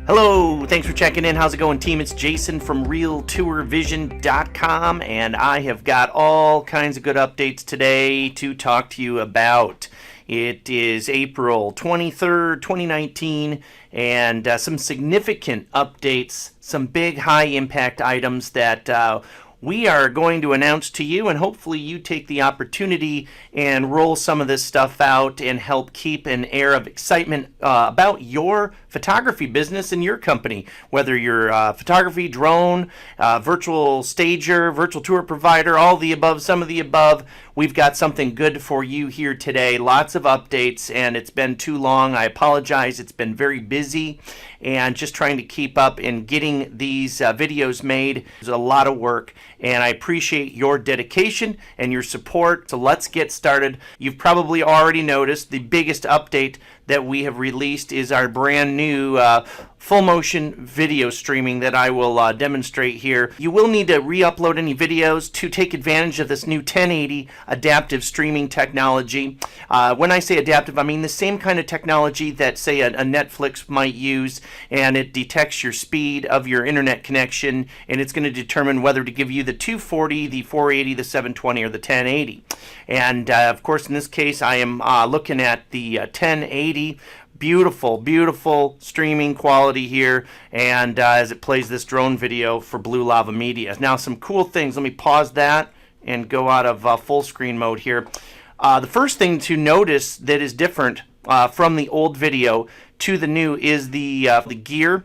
Hello, thanks for checking in. How's it going, team? It's Jason from realtourvision.com, and I have got all kinds of good updates today to talk to you about. It is April 23rd, 2019, and some significant updates, some big high-impact items that we are going to announce to you, and hopefully you take the opportunity and roll some of this stuff out and help keep an air of excitement about your photography business and your company. Whether you're photography, drone, virtual stager, virtual tour provider, all the above, some of the above, we've got something good for you here today. Lots of updates, and it's been too long. I apologize. It's been very busy, and just trying to keep up and getting these videos made is a lot of work, and I appreciate your dedication and your support. So let's get started. You've probably already noticed the biggest update that we have released is our brand new full motion video streaming that I will demonstrate here. You will need to re-upload any videos to take advantage of this new 1080 adaptive streaming technology. When I say adaptive, I mean the same kind of technology that, say, a Netflix might use, and it detects your speed of your internet connection, and it's going to determine whether to give you the 240, the 480, the 720, or the 1080. And of course, in this case, I am looking at the 1080. Beautiful, beautiful streaming quality here, and as it plays this drone video for Blue Lava Media. Now, some cool things. Let me pause that and go out of full screen mode here. The first thing to notice that is different from the old video to the new is the gear,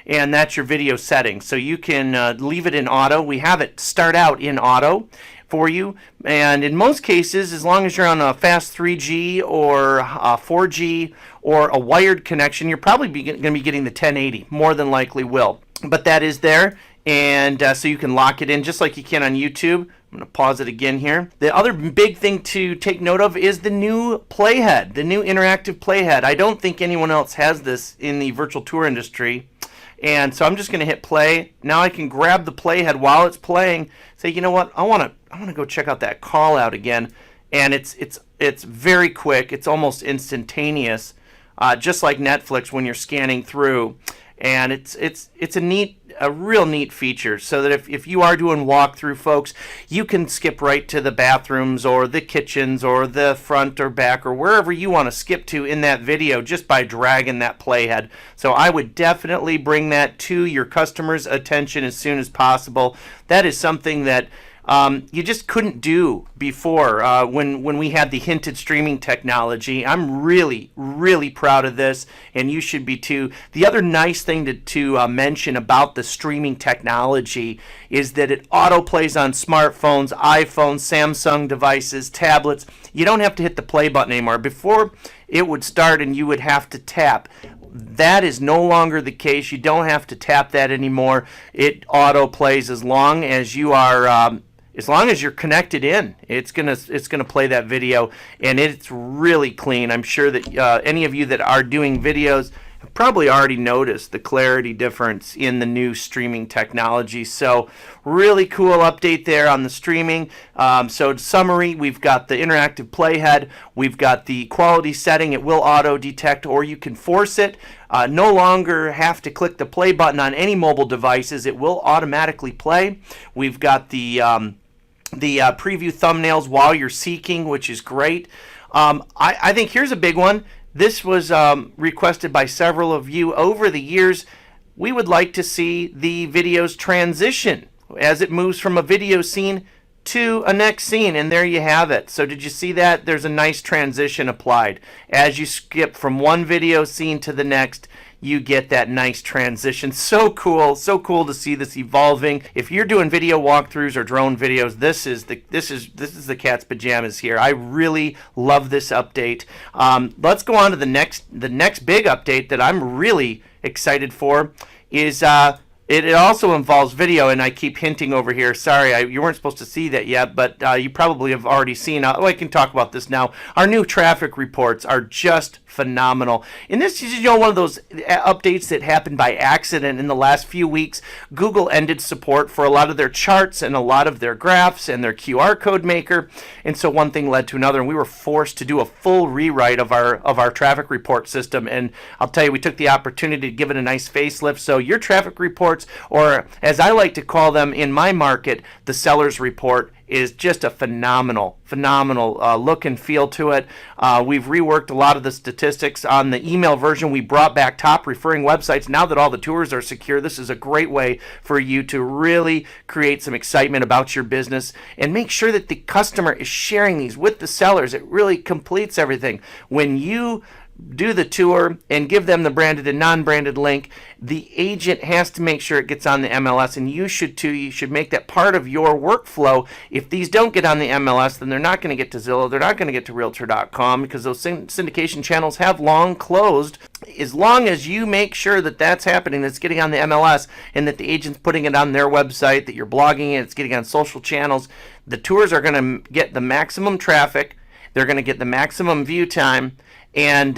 and that's your video settings. So you can leave it in auto. We have it start out in auto for you, and in most cases, as long as you're on a fast 3G or 4G or a wired connection, you're probably going to be getting the 1080, more than likely will. But that is there, and so you can lock it in just like you can on YouTube. I'm going to pause it again here. The other big thing to take note of is the new playhead, the new interactive playhead. I don't think anyone else has this in the virtual tour industry. And so I'm just going to hit play. Now I can grab the playhead while it's playing. Say, you know what? I want to go check out that call out again. And it's very quick. It's almost instantaneous, just like Netflix when you're scanning through. And it's a real neat feature, so that if you are doing walkthrough, folks, you can skip right to the bathrooms or the kitchens or the front or back or wherever you want to skip to in that video just by dragging that playhead. So I would definitely bring that to your customers' attention as soon as possible. That is something that you just couldn't do before when we had the hinted streaming technology. I'm really, really proud of this, and you should be too. The other nice thing to mention about the streaming technology is that it autoplays on smartphones, iPhones, Samsung devices, tablets. You don't have to hit the play button anymore. Before, it would start and you would have to tap. That is no longer the case. You don't have to tap that anymore. It autoplays as long as you are as long as you're connected in. It's gonna play that video, and it's really clean. I'm sure that any of you that are doing videos have probably already noticed the clarity difference in the new streaming technology. So really cool update there on the streaming. So in summary, we've got the interactive playhead, we've got the quality setting. It will auto detect, or you can force it. No longer have to click the play button on any mobile devices. It will automatically play. We've got the preview thumbnails while you're seeking, which is great. I think here's a big one. This was requested by several of you over the years. We would like to see the videos transition as it moves from a video scene to a next scene, and there you have it. So did you see that? There's a nice transition applied. As you skip from one video scene to the next, you get that nice transition. So cool to see this evolving. If you're doing video walkthroughs or drone videos, this is the cat's pajamas here. I really love this update. Let's go on to the next big update that I'm really excited for. Is it also involves video, and I keep hinting over here. Sorry, you weren't supposed to see that yet, but you probably have already seen. I can talk about this now. Our new traffic reports are just phenomenal. And this is, one of those updates that happened by accident in the last few weeks. Google ended support for a lot of their charts and a lot of their graphs and their QR code maker. And so one thing led to another, and we were forced to do a full rewrite of our traffic report system. And I'll tell you, we took the opportunity to give it a nice facelift. So your traffic reports, or as I like to call them in my market, the seller's report, is just a phenomenal look and feel to it. We've reworked a lot of the statistics on the email version. We brought back top referring websites. Now that all the tours are secure, this is a great way for you to really create some excitement about your business and make sure that the customer is sharing these with the sellers. It really completes everything. When you do the tour and give them the branded and non-branded link, the agent has to make sure it gets on the MLS, and you should too. You should make that part of your workflow. If these don't get on the MLS, then they're not going to get to Zillow, they're not going to get to Realtor.com, because those syndication channels have long closed. As long as you make sure that that's happening, that's getting on the MLS, and that the agent's putting it on their website, that you're blogging it, it's getting on social channels, the tours are going to get the maximum traffic, they're going to get the maximum view time, and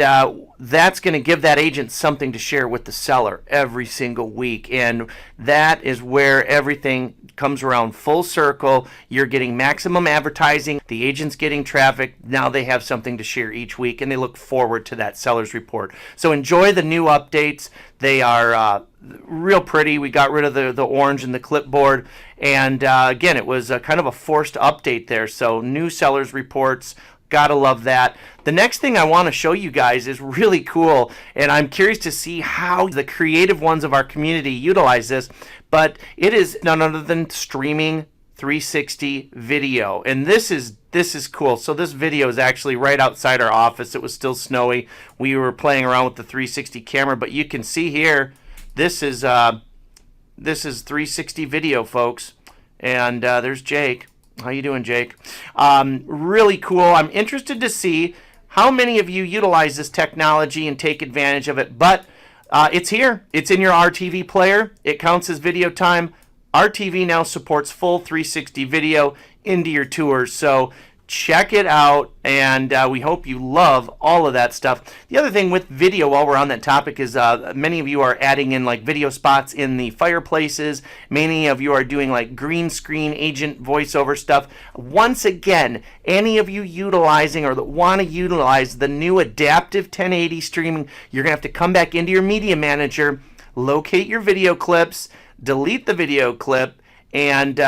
that's going to give that agent something to share with the seller every single week. And that is where everything comes around full circle. You're getting maximum advertising. The agent's getting traffic. Now they have something to share each week, and they look forward to that seller's report. So enjoy the new updates. They are real pretty. We got rid of the orange and the clipboard. And again, it was kind of a forced update there. So new seller's reports. Gotta love that. The next thing I want to show you guys is really cool, and I'm curious to see how the creative ones of our community utilize this, but it is none other than streaming 360 video. And this is cool. So this video is actually right outside our office. It was still snowy. We were playing around with the 360 camera, but you can see here, this is 360 video, folks. And there's Jake. How you doing, Jake? Really cool. I'm interested to see how many of you utilize this technology and take advantage of it. But it's here. It's in your RTV player. It counts as video time. RTV now supports full 360 video into your tours. So check it out, and we hope you love all of that stuff. The other thing with video, while we're on that topic, is many of you are adding in like video spots in the fireplaces. Many of you are doing like green screen agent voiceover stuff. Once again, any of you utilizing or that want to utilize the new adaptive 1080 streaming, you're going to have to come back into your media manager, locate your video clips, delete the video clip, and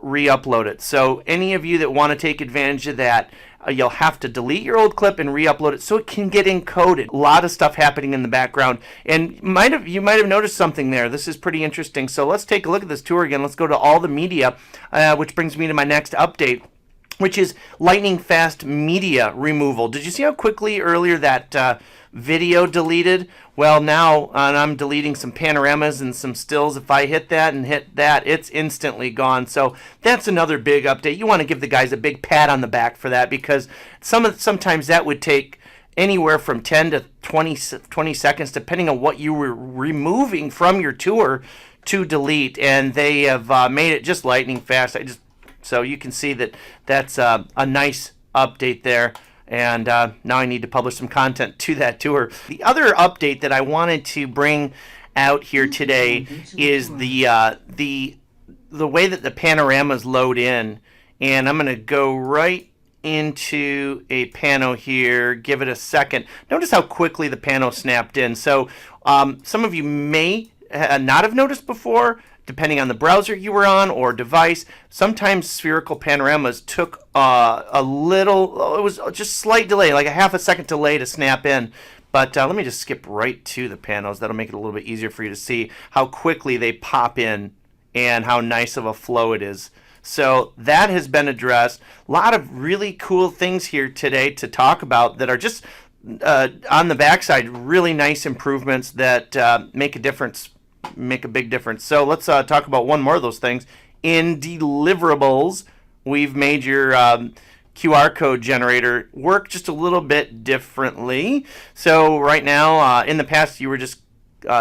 re-upload it. So any of you that want to take advantage of that, you'll have to delete your old clip and re-upload it so it can get encoded. A lot of stuff happening in the background, and you might have noticed something there. This is pretty interesting. So let's take a look at this tour again. Let's go to all the media, which brings me to my next update, which is lightning fast media removal. Did you see how quickly earlier that video deleted? Well, now I'm deleting some panoramas and some stills. If I hit that and hit that, it's instantly gone. So that's another big update. You want to give the guys a big pat on the back for that, because sometimes that would take anywhere from 10 to 20 seconds, depending on what you were removing from your tour, to delete. And they have made it just lightning fast. So you can see that that's a nice update there. And now I need to publish some content to that tour. The other update that I wanted to bring out here today is the way that the panoramas load in. And I'm going to go right into a pano here, give it a second. Notice how quickly the pano snapped in. So some of you may not have noticed before, depending on the browser you were on or device. Sometimes spherical panoramas took a little, it was just slight delay, like a half a second delay to snap in. But let me just skip right to the panos. That'll make it a little bit easier for you to see how quickly they pop in and how nice of a flow it is. So that has been addressed. A lot of really cool things here today to talk about that are just on the backside, really nice improvements that make a difference. Make a big difference. So let's talk about one more of those things. In deliverables, we've made your QR code generator work just a little bit differently. So right now, in the past, you were just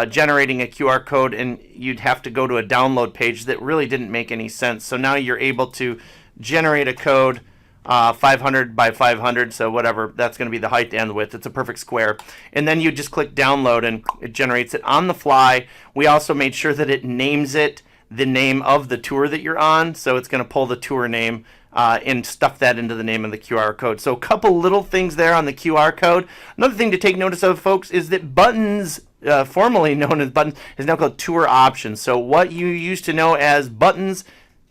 generating a QR code and you'd have to go to a download page that really didn't make any sense. So now you're able to generate a code 500 by 500, so whatever, that's going to be the height and the width. It's a perfect square. And then you just click download and it generates it on the fly. We also made sure that it names it the name of the tour that you're on, so it's going to pull the tour name and stuff that into the name of the QR code. So a couple little things there on the QR code. Another thing to take notice of, folks, is that buttons, formerly known as buttons, is now called tour options. So what you used to know as buttons,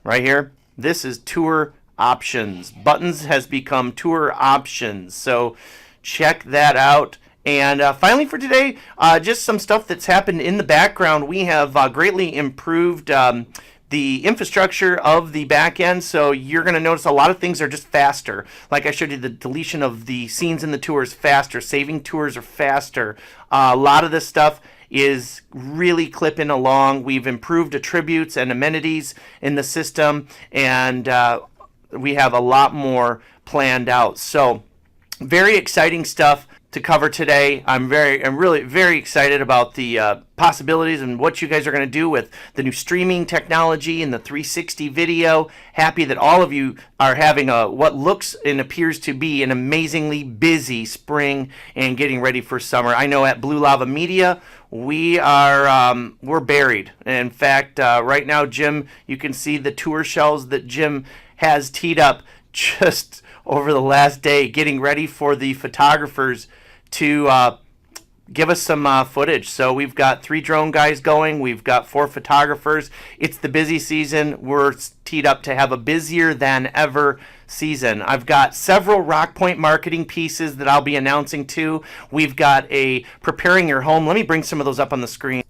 right here, this is tour options. Buttons has become tour options. So check that out. And finally for today, just some stuff that's happened in the background. We have greatly improved the infrastructure of the back end, so you're going to notice a lot of things are just faster. Like I showed you, the deletion of the scenes in the tours faster, saving tours are faster. A lot of this stuff is really clipping along. We've improved attributes and amenities in the system, and we have a lot more planned out. So very exciting stuff to cover today. I'm really very excited about the possibilities and what you guys are going to do with the new streaming technology and the 360 video. Happy that all of you are having what looks and appears to be an amazingly busy spring and getting ready for summer. I know at Blue Lava Media we're buried. In fact, right now, Jim, you can see the tour shelves that Jim has teed up just over the last day, getting ready for the photographers to give us some footage. So we've got 3 drone guys going. We've got 4 photographers. It's the busy season. We're teed up to have a busier than ever season. I've got several Rockpoint marketing pieces that I'll be announcing too. We've got a preparing your home. Let me bring some of those up on the screen.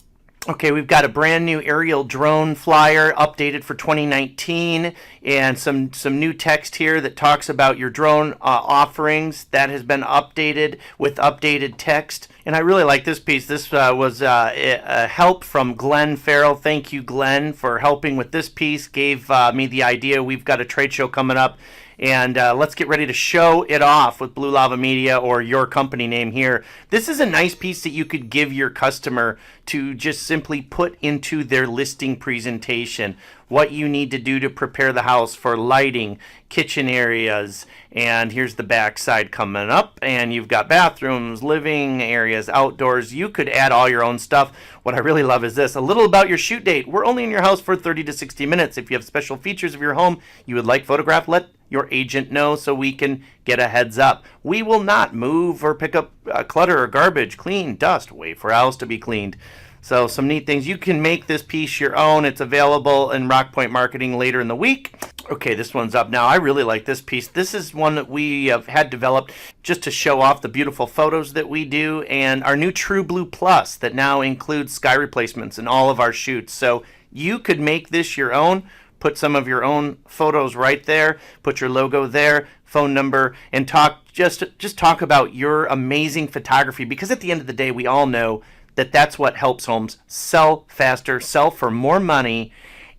Okay, we've got a brand new aerial drone flyer updated for 2019 and some new text here that talks about your drone offerings. That has been updated with updated text. And I really like this piece. This was a help from Glenn Farrell. Thank you, Glenn, for helping with this piece. Gave me the idea. We've got a trade show coming up. And let's get ready to show it off with Blue Lava Media or your company name here. This is a nice piece that you could give your customer to just simply put into their listing presentation. What you need to do to prepare the house for lighting, kitchen areas, and here's the back side coming up, and you've got bathrooms, living areas, outdoors. You could add all your own stuff. What I really love is this, a little about your shoot date. We're only in your house for 30 to 60 minutes. If you have special features of your home you would like photographed, let your agent know so we can get a heads up. We will not move or pick up clutter or garbage, clean, dust, wait for house to be cleaned. So some neat things. You can make this piece your own. It's available in Rockpoint Marketing later in the week. Okay, this one's up now. I really like this piece. This is one that we have had developed just to show off the beautiful photos that we do, and our new True Blue Plus that now includes sky replacements in all of our shoots. So you could make this your own. Put some of your own photos right there, put your logo there, phone number, and just talk about your amazing photography, because at the end of the day, we all know that that's what helps homes sell faster, sell for more money,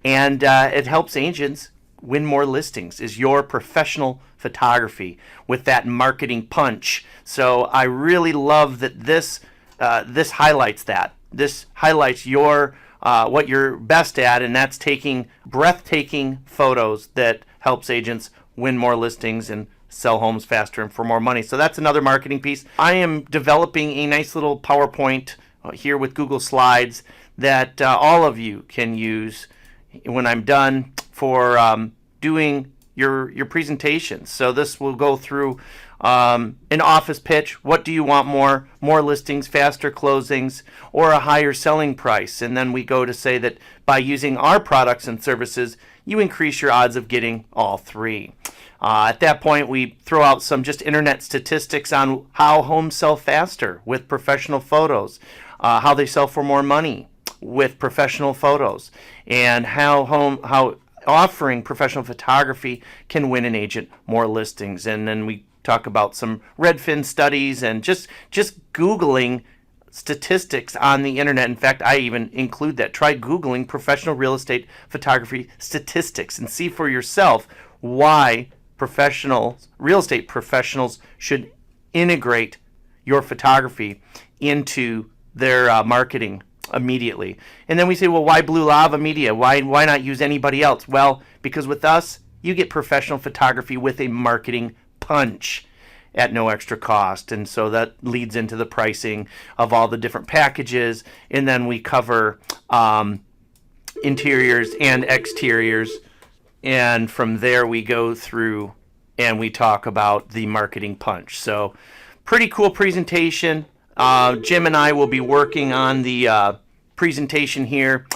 and it helps agents win more listings, is your professional photography with that marketing punch. So I really love that this highlights that. This highlights your what you're best at, and that's taking breathtaking photos that helps agents win more listings and sell homes faster and for more money. So that's another marketing piece. I am developing a nice little PowerPoint here with Google Slides that all of you can use when I'm done for doing your presentations. So this will go through an office pitch. What do you want more? More listings, faster closings, or a higher selling price? And then we go to say that by using our products and services, you increase your odds of getting all 3. At that point, we throw out some just internet statistics on how homes sell faster with professional photos, how they sell for more money with professional photos, and how offering professional photography can win an agent more listings. And then we talk about some Redfin studies and just Googling statistics on the internet. In fact, I even include that. Try Googling professional real estate photography statistics and see for yourself why real estate professionals should integrate your photography into their marketing immediately. And then we say, well, why Blue Lava Media? Why not use anybody else? Well, because with us, you get professional photography with a marketing punch at no extra cost. And so that leads into the pricing of all the different packages. And then we cover interiors and exteriors. And from there we go through and we talk about the marketing punch. So pretty cool presentation. Jim and I will be working on the presentation here.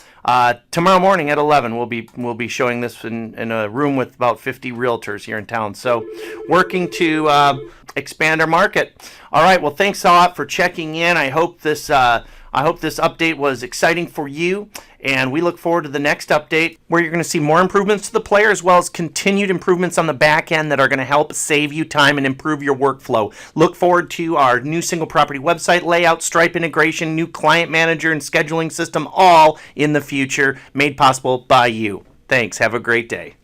Tomorrow morning at 11, we'll be showing this in a room with about 50 realtors here in town. So working to expand our market. All right. Well, thanks a lot for checking in. I hope this update was exciting for you, and we look forward to the next update where you're going to see more improvements to the player as well as continued improvements on the back end that are going to help save you time and improve your workflow. Look forward to our new single property website layout, Stripe integration, new client manager and scheduling system, all in the future, made possible by you. Thanks. Have a great day.